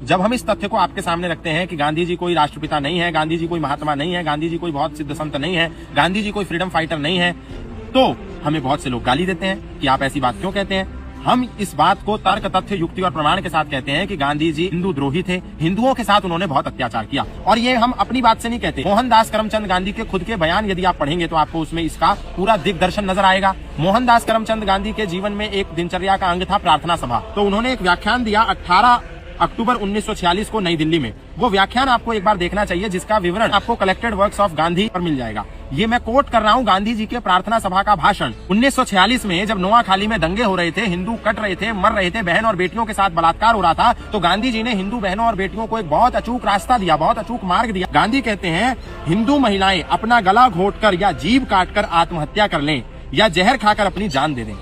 जब हम इस तथ्य को आपके सामने रखते हैं कि गांधी जी कोई राष्ट्रपिता नहीं है, गांधी जी कोई महात्मा नहीं है, गांधी जी कोई बहुत सिद्ध संत नहीं है, गांधी जी कोई फ्रीडम फाइटर नहीं है, तो हमें बहुत से लोग गाली देते हैं कि आप ऐसी बात क्यों कहते हैं। हम इस बात को तर्क, तथ्य, युक्ति और प्रमाण के साथ कहते हैं कि गांधी जी हिंदू द्रोही थे, हिंदुओं के साथ उन्होंने बहुत अत्याचार किया। और ये हम अपनी बात से नहीं कहते, मोहनदास करमचंद गांधी के खुद के बयान यदि आप पढ़ेंगे तो आपको उसमें इसका पूरा दिग्दर्शन नजर आएगा। मोहनदास करमचंद गांधी के जीवन में एक दिनचर्या का अंग था प्रार्थना सभा। तो उन्होंने एक व्याख्यान दिया 18 अक्टूबर 1946 को नई दिल्ली में। वो व्याख्यान आपको एक बार देखना चाहिए, जिसका विवरण आपको कलेक्टेड वर्क्स ऑफ गांधी पर मिल जाएगा। ये मैं कोट कर रहा हूँ गांधी जी के प्रार्थना सभा का भाषण। 1946 में जब नोआखाली में दंगे हो रहे थे, हिंदू कट रहे थे, मर रहे थे, बहन और बेटियों के साथ बलात्कार हो रहा था, तो गांधी जी ने हिंदू बहनों और बेटियों को एक बहुत अचूक रास्ता दिया, बहुत अचूक मार्ग दिया। गांधी कहते हैं हिंदू महिलाएं अपना गला घोटकर या जीभ काटकर आत्महत्या कर लें या जहर खाकर अपनी जान दे दें।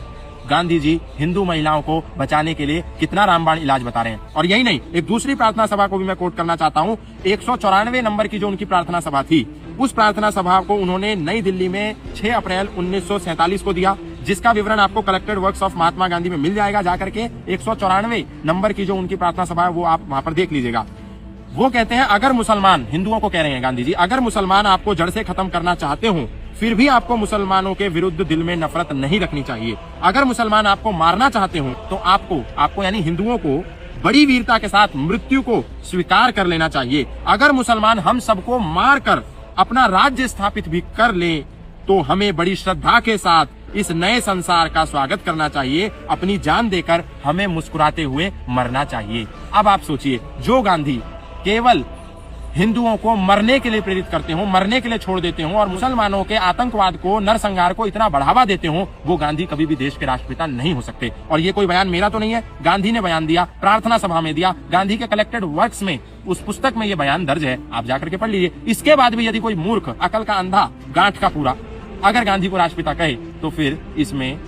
गांधी जी हिंदू महिलाओं को बचाने के लिए कितना रामबाण इलाज बता रहे हैं। और यही नहीं, एक दूसरी प्रार्थना सभा को भी मैं कोट करना चाहता हूँ। 194 नंबर की जो उनकी प्रार्थना सभा थी, उस प्रार्थना सभा को उन्होंने नई दिल्ली में 6 अप्रैल 1947 को दिया, जिसका विवरण आपको collected works of Mahatma Gandhi में मिल जाएगा। जाकर के 194 नंबर की जो उनकी प्रार्थना सभा है वो आप वहां पर देख लीजिएगा। वो कहते हैं अगर मुसलमान, हिंदुओं को कह रहे हैं गांधी जी, अगर मुसलमान आपको जड़ से खत्म करना चाहते हो, फिर भी आपको मुसलमानों के विरुद्ध दिल में नफरत नहीं रखनी चाहिए। अगर मुसलमान आपको मारना चाहते हो तो आपको यानी हिंदुओं को बड़ी वीरता के साथ मृत्यु को स्वीकार कर लेना चाहिए। अगर मुसलमान हम सबको मार कर अपना राज्य स्थापित भी कर ले तो हमें बड़ी श्रद्धा के साथ इस नए संसार का स्वागत करना चाहिए। अपनी जान देकर हमें मुस्कुराते हुए मरना चाहिए। अब आप सोचिए, जो गांधी केवल हिंदुओं को मरने के लिए प्रेरित करते हो, मरने के लिए छोड़ देते हो और मुसलमानों के आतंकवाद को, नरसंहार को इतना बढ़ावा देते हो, वो गांधी कभी भी देश के राष्ट्रपिता नहीं हो सकते। और ये कोई बयान मेरा तो नहीं है, गांधी ने बयान दिया, प्रार्थना सभा में दिया, गांधी के कलेक्टेड वर्क्स में, उस पुस्तक में ये बयान दर्ज है, आप जाकर के पढ़ लीजिए। इसके बाद भी यदि कोई मूर्ख, अकल का अंधा, गांठ का पूरा अगर गांधी को राष्ट्रपिता कहे तो फिर इसमें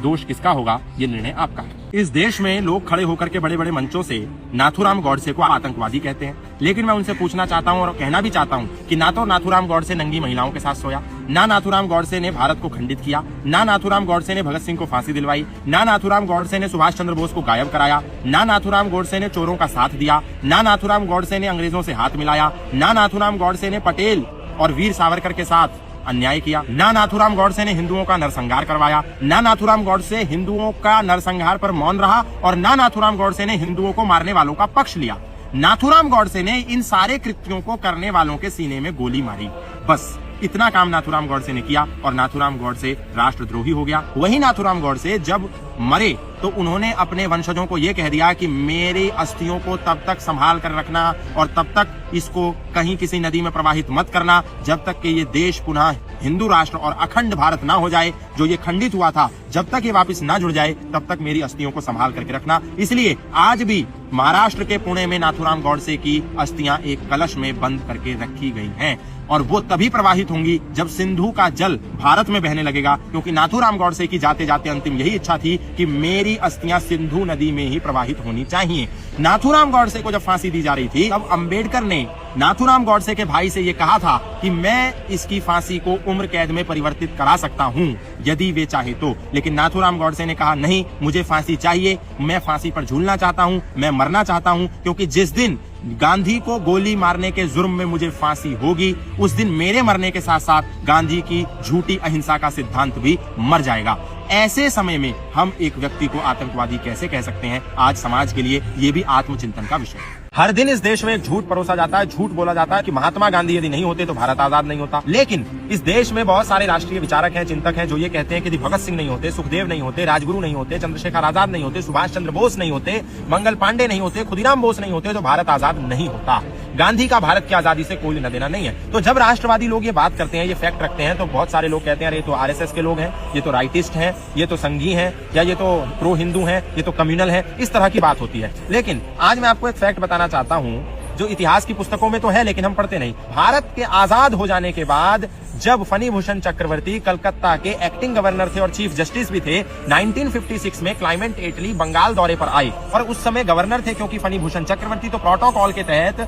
दोष किसका होगा, ये निर्णय आपका है। इस देश में लोग खड़े होकर के बड़े बड़े मंचों से नाथूराम गॉडसे को आतंकवादी कहते हैं, लेकिन मैं उनसे पूछना चाहता हूं और कहना भी चाहता हूं कि ना तो नाथूराम गॉडसे नंगी महिलाओं के साथ सोया, ना नाथूराम गॉडसे ने भारत को खंडित किया, ना नाथूराम गॉडसे ने भगत सिंह को फांसी दिलवाई, ना नाथूराम गॉडसे ने सुभाष चंद्र बोस को गायब कराया, ना नाथूराम गॉडसे ने चोरों का साथ दिया, ना नाथूराम गॉडसे ने अंग्रेजों से हाथ मिलाया, ना नाथूराम गॉडसे ने पटेल और वीर सावरकर के साथ अन्याय किया, ना नाथूराम गॉडसे ने हिंदुओं का नरसंहार करवाया, ना नाथूराम गॉडसे हिंदुओं का नरसंहार पर मौन रहा और ना नाथूराम गॉडसे ने हिंदुओं को मारने वालों का पक्ष लिया। नाथूराम गॉडसे ने इन सारे कृत्यों को करने वालों के सीने में गोली मारी। बस इतना काम नाथूराम गॉडसे ने किया और नाथूराम गॉडसे राष्ट्रद्रोही हो गया। वही नाथूराम गॉडसे जब मरे तो उन्होंने अपने वंशजों को यह कह दिया कि मेरी अस्थियों को तब तक संभाल कर रखना और तब तक इसको कहीं किसी नदी में प्रवाहित मत करना जब तक कि ये देश पुनः हिंदू राष्ट्र और अखंड भारत ना हो जाए। जो ये खंडित हुआ था, जब तक ये वापस ना जुड़ जाए तब तक मेरी अस्थियों को संभाल करके रखना। इसलिए आज भी महाराष्ट्र के पुणे में नाथूराम गॉडसे की अस्थियां एक कलश में बंद करके रखी गई हैं और वो तभी प्रवाहित होंगी जब सिंधु का जल भारत में बहने लगेगा, क्योंकि नाथूराम गॉडसे की जाते जाते अंतिम यही इच्छा थी कि मेरी अस्थियां सिंधु नदी में ही प्रवाहित होनी चाहिए। नाथूराम गॉडसे को जब फांसी दी जा रही थी तब अंबेडकर ने नाथूराम गॉडसे के भाई से ये कहा था कि मैं इसकी फांसी को उम्र कैद में परिवर्तित करा सकता हूं यदि वे चाहे तो, लेकिन नाथूराम गॉडसे ने कहा नहीं, मुझे फांसी चाहिए, मैं फांसी पर झूलना चाहता हूं, मैं मरना चाहता हूं, क्योंकि जिस दिन गांधी को गोली मारने के जुर्म में मुझे फांसी होगी उस दिन मेरे मरने के साथ साथ गांधी की झूठी अहिंसा का सिद्धांत भी मर जाएगा। ऐसे समय में हम एक व्यक्ति को आतंकवादी कैसे कह सकते हैं? आज समाज के लिए ये भी आत्मचिंतन का विषय है। हर दिन इस देश में एक झूठ परोसा जाता है, झूठ बोला जाता है कि महात्मा गांधी यदि नहीं होते तो भारत आजाद नहीं होता। लेकिन इस देश में बहुत सारे राष्ट्रीय विचारक हैं, चिंतक हैं, जो ये कहते हैं कि यदि भगत सिंह नहीं होते, सुखदेव नहीं होते, राजगुरु नहीं होते, चंद्रशेखर आजाद नहीं होते, सुभाष चंद्र बोस नहीं होते, मंगल पांडे नहीं होते, खुदीराम बोस नहीं होते तो भारत आजाद नहीं होता। गांधी का भारत की आजादी से कोई लेना देना नहीं है। तो जब राष्ट्रवादी लोग ये बात करते हैं, ये फैक्ट रखते हैं, तो बहुत सारे लोग कहते हैं अरे ये तो आरएसएस के लोग हैं, ये तो राइटिस्ट हैं, ये तो संघी हैं, या ये तो प्रो हिंदू हैं, ये तो कम्युनल है, इस तरह की बात होती है। लेकिन आज मैं आपको एक फैक्ट बताना चाहता हूं जो इतिहास की पुस्तकों में तो है लेकिन हम पढ़ते नहीं। भारत के आजाद हो जाने के बाद जब फनी भूषण चक्रवर्ती कलकत्ता के एक्टिंग गवर्नर थे और चीफ जस्टिस भी थे, 1956 में क्लाइमेट एटली बंगाल दौरे पर आए और उस समय गवर्नर थे क्योंकि फनी भूषण चक्रवर्ती, तो प्रोटोकॉल के तहत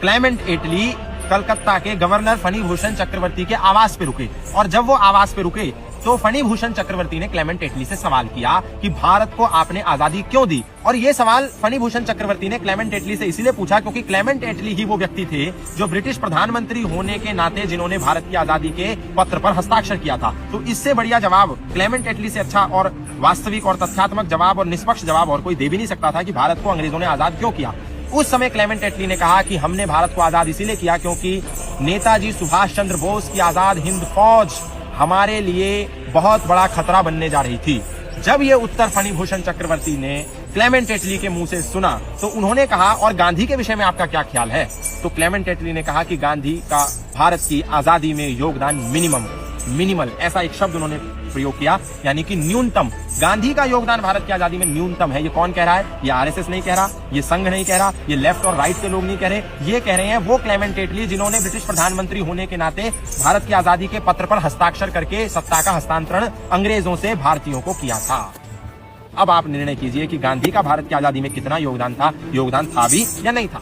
क्लाइमेट एटली कलकत्ता के गवर्नर फनी भूषण चक्रवर्ती के आवास पे रुके और जब वो आवास पे रुके तो फणिभूषण चक्रवर्ती ने क्लेमेंट एटली से सवाल किया कि भारत को आपने आजादी क्यों दी। और ये सवाल फणिभूषण चक्रवर्ती ने क्लेमेंट एटली से इसीलिए पूछा क्योंकि क्लेमेंट एटली ही वो व्यक्ति थे जो ब्रिटिश प्रधानमंत्री होने के नाते जिन्होंने भारत की आजादी के पत्र पर हस्ताक्षर किया था। तो इससे बढ़िया जवाब क्लेमेंट एटली से अच्छा और वास्तविक और तथ्यात्मक जवाब और निष्पक्ष जवाब और कोई दे भी नहीं सकता था कि भारत को अंग्रेजों ने आजाद क्यों किया। उस समय क्लेमेंट एटली ने कहा कि हमने भारत को आजाद इसीलिए किया क्योंकि नेताजी सुभाष चंद्र बोस की आजाद हिंद फौज हमारे लिए बहुत बड़ा खतरा बनने जा रही थी। जब ये उत्तर फणिभूषण चक्रवर्ती ने क्लेमेंट एटली के मुंह से सुना तो उन्होंने कहा, और गांधी के विषय में आपका क्या ख्याल है? तो क्लेमेंट एटली ने कहा कि गांधी का भारत की आजादी में योगदान मिनिमल, ऐसा एक शब्द उन्होंने प्रयोग किया, यानी कि न्यूनतम। गांधी का योगदान भारत की आजादी में न्यूनतम है। ये कौन कह रहा है? ये आरएसएस नहीं कह रहा, ये संघ नहीं कह रहा, ये लेफ्ट और राइट के लोग नहीं कह रहे, ये कह रहे हैं वो क्लेमेंट एटली जिन्होंने ब्रिटिश प्रधानमंत्री होने के नाते भारत की आजादी के पत्र पर हस्ताक्षर करके सत्ता का हस्तांतरण अंग्रेजों से भारतीयों को किया था। अब आप निर्णय कीजिए कि गांधी का भारत की आजादी में कितना योगदान था भी या नहीं था।